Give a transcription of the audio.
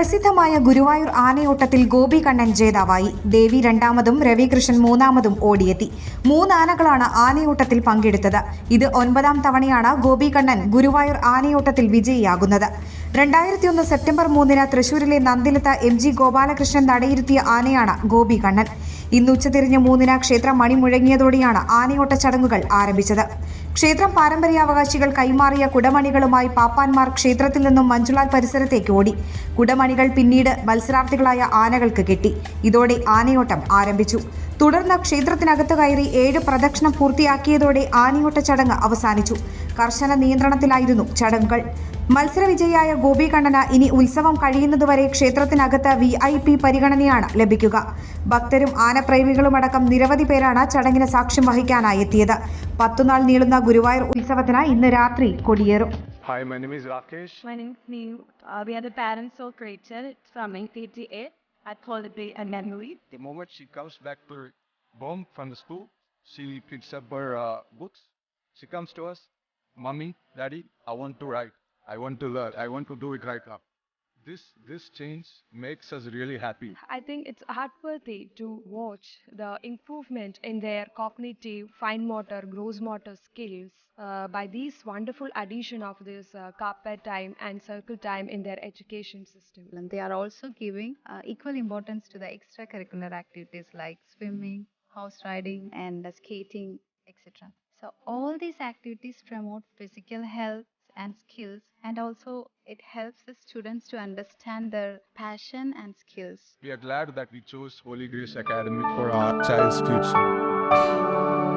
പ്രസിദ്ധമായ ഗുരുവായൂർ ആനയോട്ടത്തിൽ ഗോപി കണ്ണൻ ജേതാവായി. ദേവി രണ്ടാമതും രവികൃഷ്ണൻ മൂന്നാമതും ഓടിയെത്തി. 3 ആനകളാണ് ആനയോട്ടത്തിൽ പങ്കെടുത്തത്. ഇത് 9ാം തവണയാണ് ഗോപി കണ്ണൻ ഗുരുവായൂർ ആനയോട്ടത്തിൽ വിജയിയാകുന്നത്. 2001 സെപ്റ്റംബർ 3 തൃശൂരിലെ നന്ദിലത്ത് MG ഗോപാലകൃഷ്ണൻ നടയിരുത്തിയ ആനയാണ് ഗോപി കണ്ണൻ. ഇന്ന് ഉച്ചതിരിഞ്ഞ് 3 ക്ഷേത്രം മണി മുഴങ്ങിയതോടെയാണ് ആനയോട്ട ചടങ്ങുകൾ ആരംഭിച്ചത്. ക്ഷേത്രം പാരമ്പര്യാവകാശികൾ കൈമാറിയ കുടമണികളുമായി പാപ്പാന്മാർ ക്ഷേത്രത്തിൽ നിന്നും മഞ്ജുളാൽ പരിസരത്തേക്ക് ഓടി. കുടമണികൾ പിന്നീട് മത്സരാർത്ഥികളായ ആനകൾക്ക് കെട്ടി. ഇതോടെ ആനയോട്ടം ആരംഭിച്ചു. തുടർന്ന് ക്ഷേത്രത്തിനകത്ത് കയറി 7 പ്രദക്ഷിണം പൂർത്തിയാക്കിയതോടെ ആനയോട്ട ചടങ്ങ് അവസാനിച്ചു. കർശന നിയന്ത്രണത്തിലായിരുന്നു ചടങ്ങുകൾ. മത്സര വിജയിയായ ഗോപി കണ്ണന് ഇനി ഉത്സവം കഴിയുന്നതുവരെ ക്ഷേത്രത്തിനകത്ത് VIP പരിഗണനയാണ് ലഭിക്കുക. ഭക്തരും ആനപ്രേമികളുമടക്കം നിരവധി പേരാണ് ചടങ്ങിന് സാക്ഷ്യം വഹിക്കാനായി എത്തിയത്. 10 നാൾ നീളുന്ന ഗുരുവായൂർ ഉത്സവത്തിന് ഇന്ന് രാത്രി കൊടിയേറും. Hi, my name is Rakesh. My name is Neil. We are the parents of Rachel. It's from PTA at Holiday and Memory. The moment she comes back to home from the school, she picks up her books. She comes to us, Mommy, Daddy, I want to write. I want to learn. I want to do it right now. This change makes us really happy. I think it's heartworthy to watch the improvement in their cognitive, fine motor, gross motor skills by this wonderful addition of this carpet time and circle time in their education system. And they are also giving equal importance to the extracurricular activities like swimming, horse riding, and skating, etc. So all these activities promote physical health and skills, and also it helps the students to understand their passion and skills. We are glad that we chose Holy Grace Academy for our child's future.